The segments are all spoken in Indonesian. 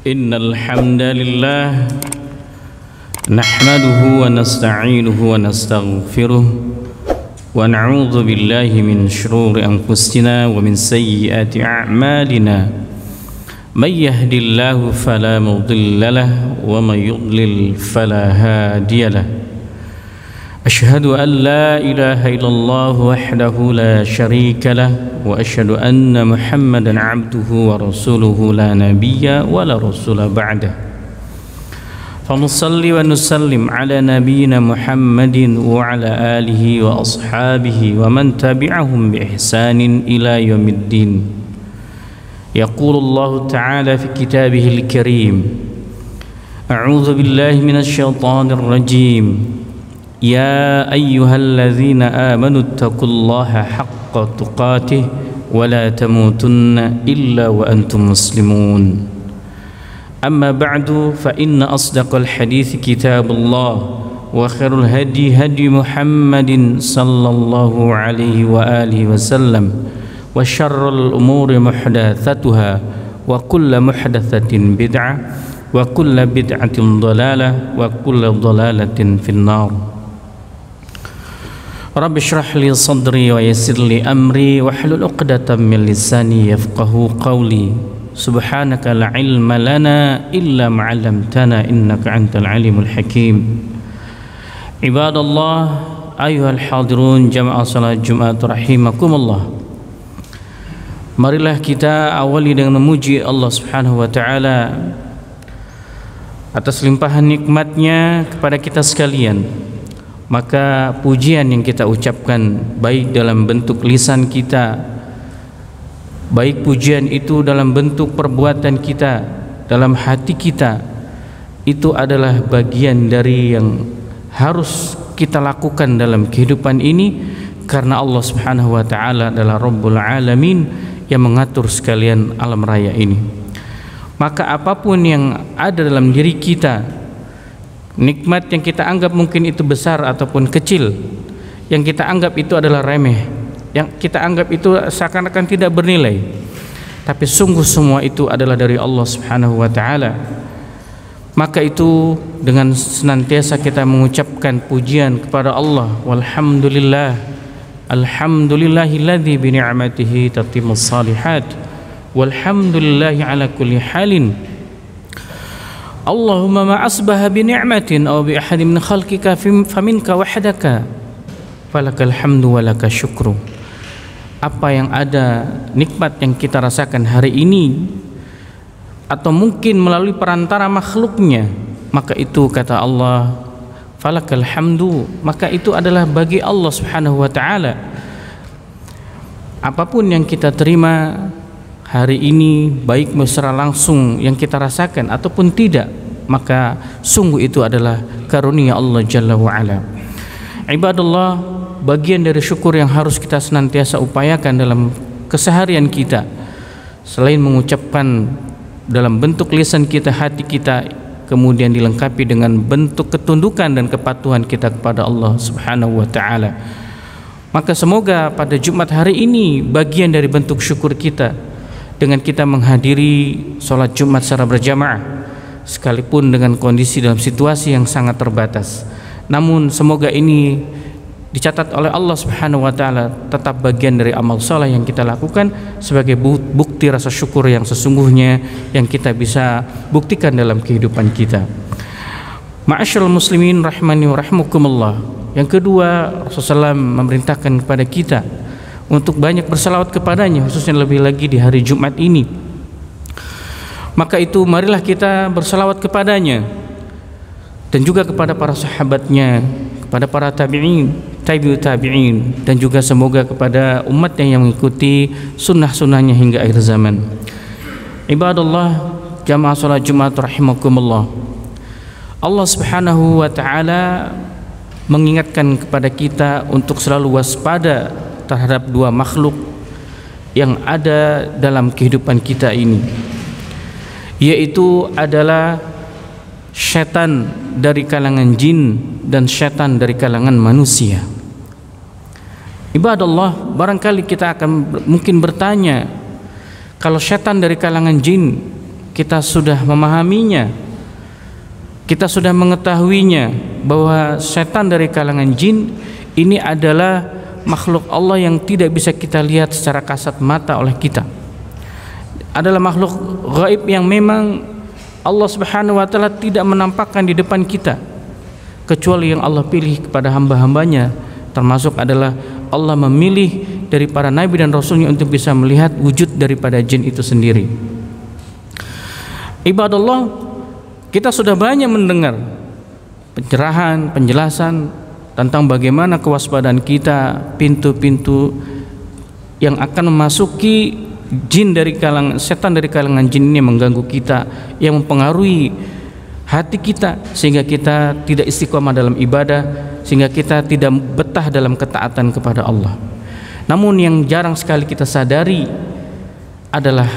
Innal hamdalillah nahmaduhu wa nasta'inuhu wa nastaghfiruh wa na'udzu billahi min shururi anfusina wa min sayyiati a'malina may yahdihillahu fala mudilla lahu wa may yudlil fala hadiya lahu أشهد أن لا إله إلا الله وحده لا شريك له وأشهد أن محمدا عبده ورسوله لا نبي ولا رسول بعده فنصلي ونسلم على نبينا محمد وعلى آله وأصحابه ومن تبعهم بإحسان إلى يوم الدين يقول الله تعالى في كتابه الكريم أعوذ بالله من الشيطان الرجيم يا أيها الذين آمنوا اتقوا الله حق تقاته ولا تموتن إلا وأنتم مسلمون أما بعد فإن أصدق الحديث كتاب الله وخير الهدي هدي محمد صلى الله عليه وآله وسلم وشر الأمور محدثاتها وكل محدثة بدعة وكل بدعة ضلالة وكل ضلالة في النار Rabbi shrah li sadri wa yassir li amri wahlul 'uqdatam min lisani yafqahu qawli subhanaka la ilma lana illa ma 'allamtana innaka antal alimul hakim. Ibadallah ayyuhal hadirun jamaah salat Jumat rahimakumullah. Marilah kita awali dengan memuji Allah Subhanahu wa taala atas limpahan nikmatnya kepada kita sekalian. Maka pujian yang kita ucapkan baik dalam bentuk lisan kita, baik pujian itu dalam bentuk perbuatan kita, dalam hati kita, itu adalah bagian dari yang harus kita lakukan dalam kehidupan ini, karena Allah Subhanahu wa taala adalah Rabbul Alamin yang mengatur sekalian alam raya ini. Maka apapun yang ada dalam diri kita, nikmat yang kita anggap mungkin itu besar ataupun kecil, yang kita anggap itu adalah remeh, yang kita anggap itu seakan-akan tidak bernilai, tapi sungguh semua itu adalah dari Allah Subhanahu wa taala. Maka itu dengan senantiasa kita mengucapkan pujian kepada Allah, walhamdulillah, alhamdulillahilladzi bi ni'matihi tatimmus shalihat, walhamdulillahi ala kulli halin. Allahumma ma asbaha bi ni'matin aw bi ahadin min khalqika faminka wahdaka falakal hamdu wa lakal syukru. Apa yang ada, nikmat yang kita rasakan hari ini atau mungkin melalui perantara makhluknya, maka itu kata Allah falakal hamdu, maka itu adalah bagi Allah Subhanahu wa taala. Apapun yang kita terima hari ini, baik secara langsung yang kita rasakan ataupun tidak, maka sungguh itu adalah karunia Allah Jalla wa'ala. Ibadallah, bagian dari syukur yang harus kita senantiasa upayakan dalam keseharian kita, selain mengucapkan dalam bentuk lisan kita, hati kita, kemudian dilengkapi dengan bentuk ketundukan dan kepatuhan kita kepada Allah Subhanahu wa ta'ala. Maka semoga pada Jumat hari ini bagian dari bentuk syukur kita dengan kita menghadiri sholat Jumat secara berjamaah, sekalipun dengan kondisi dalam situasi yang sangat terbatas, namun semoga ini dicatat oleh Allah Subhanahu wa taala tetap bagian dari amal saleh yang kita lakukan sebagai bukti rasa syukur yang sesungguhnya yang kita bisa buktikan dalam kehidupan kita. Ma'asyiral muslimin rahimani wa rahimakumullah. Yang kedua, Rasulullah SAW memerintahkan kepada kita untuk banyak bersalawat kepadanya, khususnya lebih lagi di hari Jumat ini. Maka itu marilah kita bersalawat kepadanya dan juga kepada para sahabatnya, kepada para tabi'in, tabi'ut tabi'in, dan juga semoga kepada umatnya yang mengikuti sunnah-sunnahnya hingga akhir zaman. Ibadallah, jamaah salat Jumat rahimakumullah. Allah Subhanahu wa taala mengingatkan kepada kita untuk selalu waspada terhadap dua makhluk yang ada dalam kehidupan kita ini, yaitu adalah syaitan dari kalangan jin dan syaitan dari kalangan manusia. Ibadallah, barangkali kita akan mungkin bertanya, kalau setan dari kalangan jin kita sudah memahaminya, kita sudah mengetahuinya bahwa setan dari kalangan jin ini adalah makhluk Allah yang tidak bisa kita lihat secara kasat mata oleh kita, adalah makhluk gaib yang memang Allah Subhanahu wa taala tidak menampakkan di depan kita kecuali yang Allah pilih kepada hamba-hambanya, termasuk adalah Allah memilih dari para nabi dan rasulnya untuk bisa melihat wujud daripada jin itu sendiri. Ibadallah, kita sudah banyak mendengar pencerahan, penjelasan tentang bagaimana kewaspadaan kita, pintu-pintu yang akan memasuki jin dari kalangan setan dari kalangan jin ini mengganggu kita, yang mempengaruhi hati kita sehingga kita tidak istiqomah dalam ibadah, sehingga kita tidak betah dalam ketaatan kepada Allah. Namun yang jarang sekali kita sadari adalah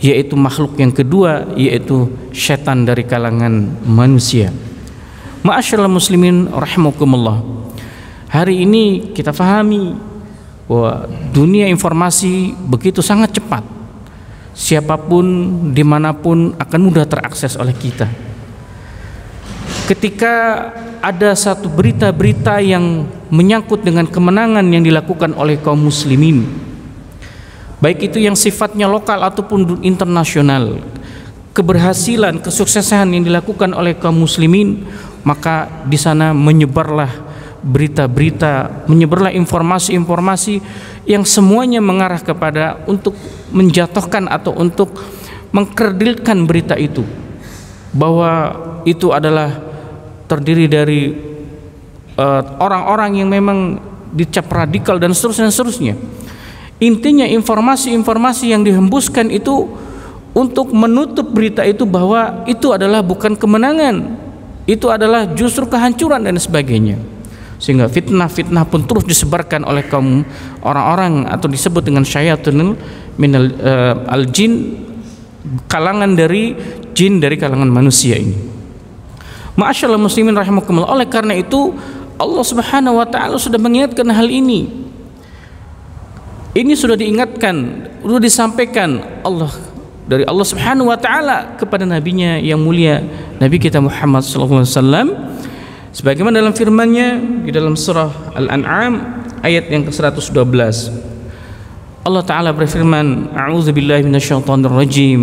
yaitu makhluk yang kedua, yaitu setan dari kalangan manusia. Ma'asyiral muslimin rahimakumullah, hari ini kita fahami bahwa dunia informasi begitu sangat cepat, siapapun dimanapun akan mudah terakses oleh kita. Ketika ada satu berita-berita yang menyangkut dengan kemenangan yang dilakukan oleh kaum muslimin, baik itu yang sifatnya lokal ataupun internasional, keberhasilan, kesuksesan yang dilakukan oleh kaum muslimin, maka di sana menyebarlah berita-berita, menyebarlah informasi-informasi yang semuanya mengarah kepada untuk menjatuhkan atau untuk mengkerdilkan berita itu, bahwa itu adalah terdiri dari orang-orang yang memang dicap radikal dan seterusnya. Intinya informasi-informasi yang dihembuskan itu untuk menutup berita itu bahwa itu adalah bukan kemenangan, itu adalah justru kehancuran dan sebagainya. Sehingga fitnah-fitnah pun terus disebarkan oleh kaum orang-orang atau disebut dengan syayatunul minal al-jin, kalangan dari jin dari kalangan manusia ini. Ma'asyiral muslimin rahimakumullah, oleh karena itu Allah Subhanahu wa taala sudah mengingatkan hal ini. Ini sudah diingatkan, sudah disampaikan dari Allah Subhanahu wa taala kepada nabinya yang mulia, Nabi kita Muhammad sallallahu alaihi wasallam, sebagaimana dalam firman-Nya di dalam surah Al-An'am ayat yang ke-112. Allah taala berfirman, a'udzubillahi minasyaitonir rajim.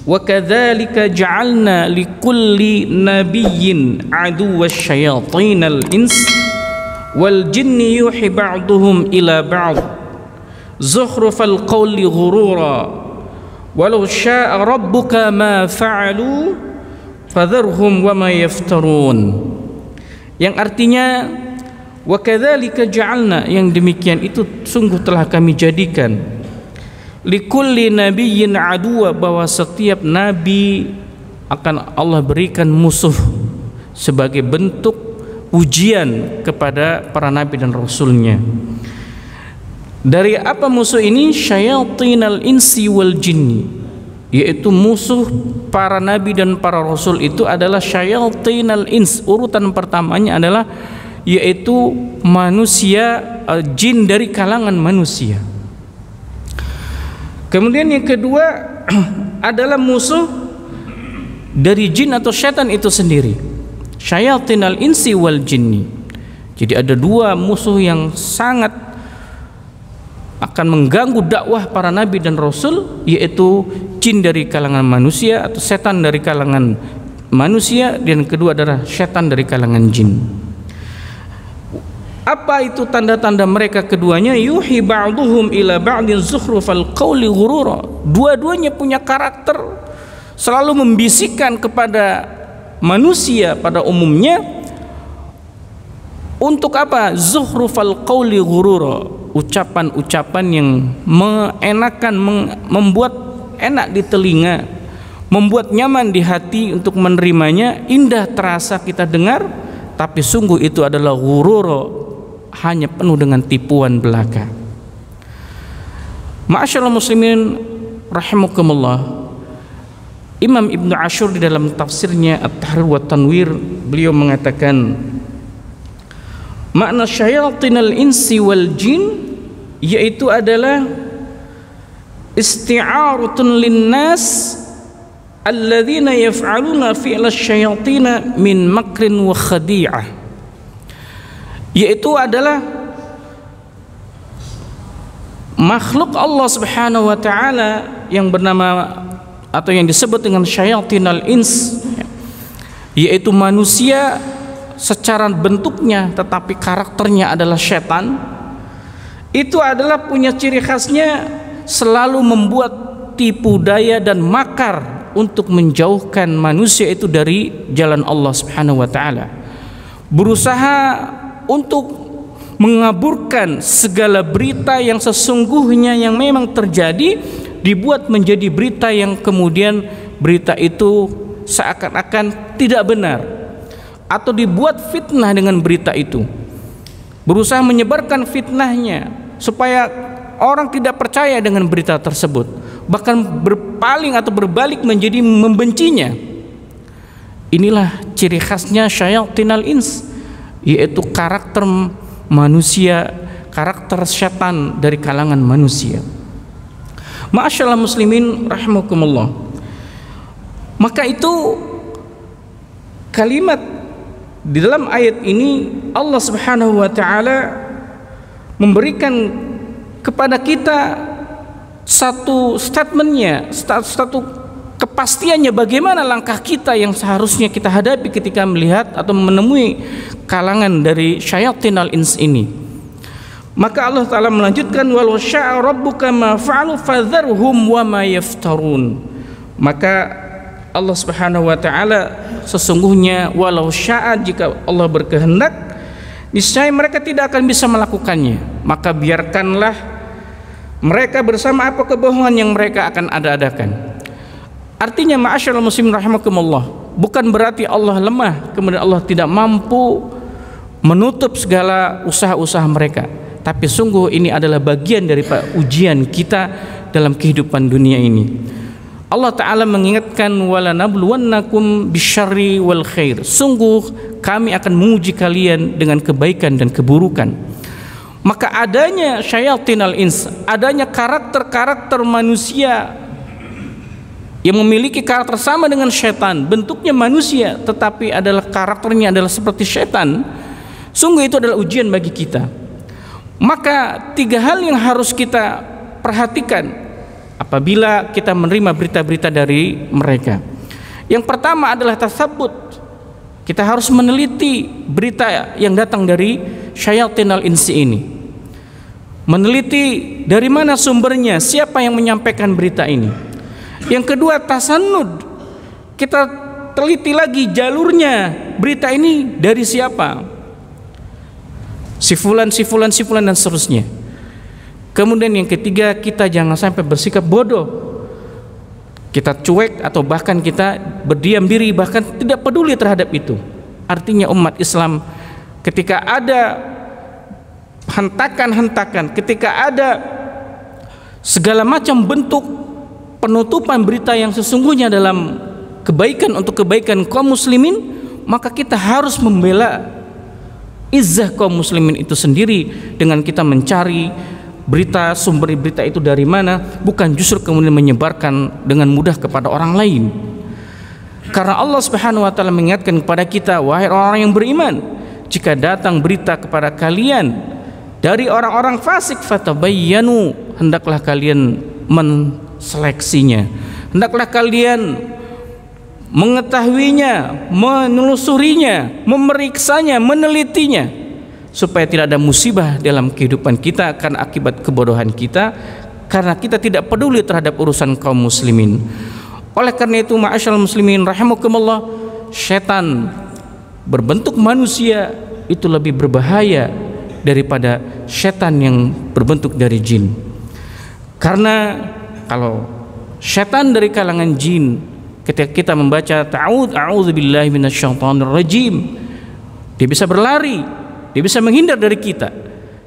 Wa kadzalika ja'alna likulli nabiyyin aduwwasy syayatinal ins wal jinni yuhi ba'duhum ila ba'd zukhrufal qawli ghurura walau syaa rabbuka ma fa'alu fadharhum wa ma yaftarun. Yang artinya wa kadzalika ja'alna, yang demikian itu sungguh telah kami jadikan likulli nabiyyin aduwa, bahwa setiap nabi akan Allah berikan musuh sebagai bentuk ujian kepada para nabi dan rasulnya. Dari apa musuh ini? Syayatinal insi wal jinni, yaitu musuh para nabi dan para rasul itu adalah syayatinal ins. Urutan pertamanya adalah yaitu manusia, jin dari kalangan manusia. Kemudian yang kedua adalah musuh dari jin atau syaitan itu sendiri, syayatinal insi wal jinni. Jadi ada dua musuh yang sangat akan mengganggu dakwah para nabi dan rasul, yaitu jin dari kalangan manusia atau setan dari kalangan manusia, dan kedua adalah syaitan dari kalangan jin. Apa itu tanda-tanda mereka keduanya? Yuhi ba'duhum ila ba'din zukhrufal qawli ghurura. Dua-duanya punya karakter selalu membisikkan kepada manusia pada umumnya untuk apa? Zukhrufal qawli ghurura, ucapan-ucapan yang mengenakan, membuat enak di telinga, membuat nyaman di hati untuk menerimanya, indah terasa kita dengar, tapi sungguh itu adalah ghurura, hanya penuh dengan tipuan belaka. Ma'asyiral muslimin rahimakumullah, Imam Ibnu Ashur di dalam tafsirnya At-Tahrir wa Tanwir, beliau mengatakan Makna syayatinal insi wal jin yaitu adalah isti'aratun linnas alladzina yaf'aluna fi'la syayatina min makrin wa khadi'ah, yaitu adalah makhluk Allah Subhanahu wa taala yang bernama atau yang disebut dengan syayatinal ins, yaitu manusia secara bentuknya tetapi karakternya adalah setan. Itu adalah punya ciri khasnya selalu membuat tipu daya dan makar untuk menjauhkan manusia itu dari jalan Allah Subhanahu wa taala, berusaha untuk mengaburkan segala berita yang sesungguhnya yang memang terjadi, dibuat menjadi berita yang kemudian berita itu seakan-akan tidak benar, atau dibuat fitnah dengan berita itu, berusaha menyebarkan fitnahnya supaya orang tidak percaya dengan berita tersebut, bahkan berpaling atau berbalik menjadi membencinya. Inilah ciri khasnya syayatinal ins, yaitu karakter manusia, karakter setan dari kalangan manusia. Ma'asyiral muslimin rahimakumullah. Maka itu kalimat di dalam ayat ini Allah Subhanahu wa taala memberikan kepada kita satu statementnya, satu kepastiannya bagaimana langkah kita yang seharusnya kita hadapi ketika melihat atau menemui kalangan dari syayatinal ins ini. Maka Allah Ta'ala melanjutkan, walau sya'a rabbuka ma fa'alu fadharhum wa ma yaftarun. Maka Allah Subhanahu wa taala sesungguhnya walau sya'a, jika Allah berkehendak, niscaya mereka tidak akan bisa melakukannya, maka biarkanlah mereka bersama apa kebohongan yang mereka akan ada-adakan. Artinya ma'asyiral muslimin rahimakumullah, bukan berarti Allah lemah kemudian Allah tidak mampu menutup segala usaha-usaha mereka, tapi sungguh ini adalah bagian dari ujian kita dalam kehidupan dunia ini. Allah Ta'ala mengingatkan, wala nabluwannakum bisyarri wal khair, sungguh kami akan menguji kalian dengan kebaikan dan keburukan. Maka adanya syayatinal ins, adanya karakter-karakter manusia yang memiliki karakter sama dengan syaitan, bentuknya manusia tetapi adalah karakternya adalah seperti syaitan, sungguh itu adalah ujian bagi kita. Maka tiga hal yang harus kita perhatikan apabila kita menerima berita-berita dari mereka. Yang pertama adalah tasabbut. Kita harus meneliti berita yang datang dari syayatinal insi ini, meneliti dari mana sumbernya, siapa yang menyampaikan berita ini. Yang kedua tasannud, kita teliti lagi jalurnya, berita ini dari siapa, si fulan dan seterusnya. Kemudian yang ketiga, kita jangan sampai bersikap bodoh, kita cuek atau bahkan kita berdiam diri, bahkan tidak peduli terhadap itu. Artinya umat Islam ketika ada hentakan-hentakan, ketika ada segala macam bentuk penutupan berita yang sesungguhnya dalam kebaikan untuk kebaikan kaum muslimin, maka kita harus membela izzah kaum muslimin itu sendiri dengan kita mencari berita, sumber berita itu dari mana, bukan justru kemudian menyebarkan dengan mudah kepada orang lain. Karena Allah Subhanahu wa taala mengingatkan kepada kita, wahai orang yang beriman, jika datang berita kepada kalian dari orang-orang fasik, fatabayyanu, hendaklah kalian menseleksinya, hendaklah kalian mengetahuinya, menelusurinya, memeriksanya, menelitinya, supaya tidak ada musibah dalam kehidupan kita karena akibat kebodohan kita, karena kita tidak peduli terhadap urusan kaum muslimin. Oleh karena itu ma'asyiral muslimin rahimakumullah, setan berbentuk manusia itu lebih berbahaya daripada setan yang berbentuk dari jin. Karena kalau setan dari kalangan jin, ketika kita membaca a'udzubillahi minasyaitonir rajim, dia bisa berlari, dia bisa menghindar dari kita.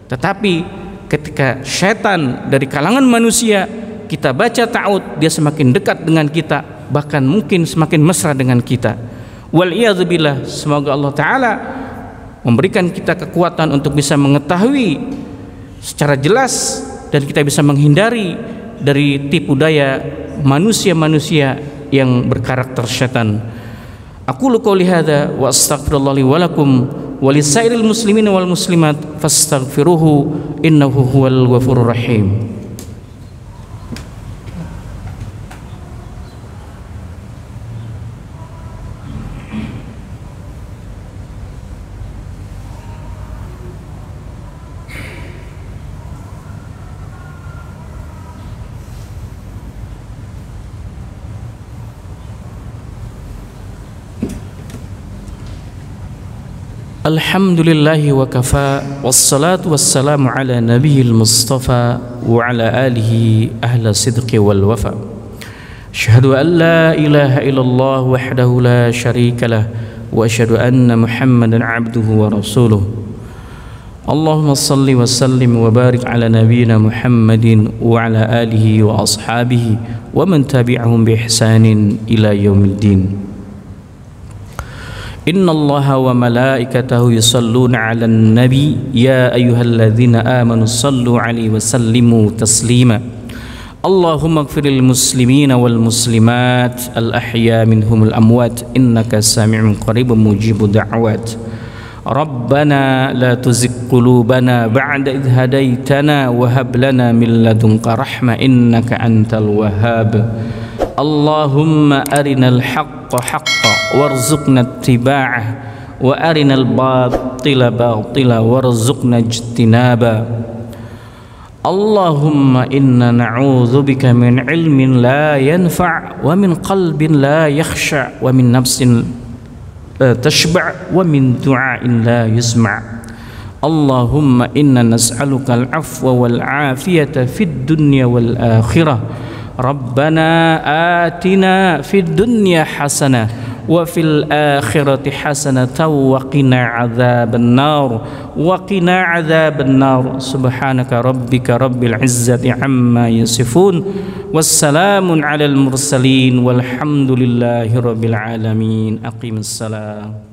Tetapi ketika setan dari kalangan manusia, kita baca ta'ud, dia semakin dekat dengan kita, bahkan mungkin semakin mesra dengan kita. Wal iyadzubillah, semoga Allah Ta'ala memberikan kita kekuatan untuk bisa mengetahui secara jelas dan kita bisa menghindari dari tipu daya manusia-manusia yang berkarakter syaitan. Aqulu qouli hadza wa astaghfirullah li wa lakum wa lisairil muslimin wal muslimat fastaghfiruhu innahu huwal ghafurur rahim. Alhamdulillahi wa kafa, wassalatu wassalamu ala nabiyil mustafa wa ala alihi ahla sidqi wal wafa. Asyhadu an la ilaha illallah wahdahu la syarika lah wa asyhadu anna Muhammadan abduhu wa rasuluh. Allahumma salli wa sallim wa barik ala nabiyyina Muhammadin wa ala alihi wa ashabihi wa man tabi'ahum bi ihsanin ila yaumiddin. Inna Allaha wa malaikatahu yusalluna 'alan nabi ya ayyuhalladzina amanu sallu 'alaihi wa sallimu taslima. Allahumma ighfiril muslimina wal muslimat al ahya minhumul amwat innaka sami'un qaribun mujibud da'wat. Rabbana la tuzigh qulubana ba'da idh hadaitana wa hab lana min ladunka rahmah innaka antal wahhab. Allahumma arinal haqqa haqqan warzuqna ittiba'ah wa arinal batila batila warzuqna ijtinaba. Allahumma inna na'udzubika min ilmin la yanfa' wa min qalbin la yakhsha' wa min nafsin tashba' wa min du'ain la yusma'. Allahumma inna nas'aluka al-'afwa wal 'afiyata fid dunya wal akhirah. Rabbana atina fid dunya hasanah wa fil akhirati hasanatan wa qina adzaban nar wa qina adzaban nar. Subhanaka rabbika rabbil izzati amma yasifun wassalamun alal mursalin walhamdulillahi rabbil alamin. Aqimus salam.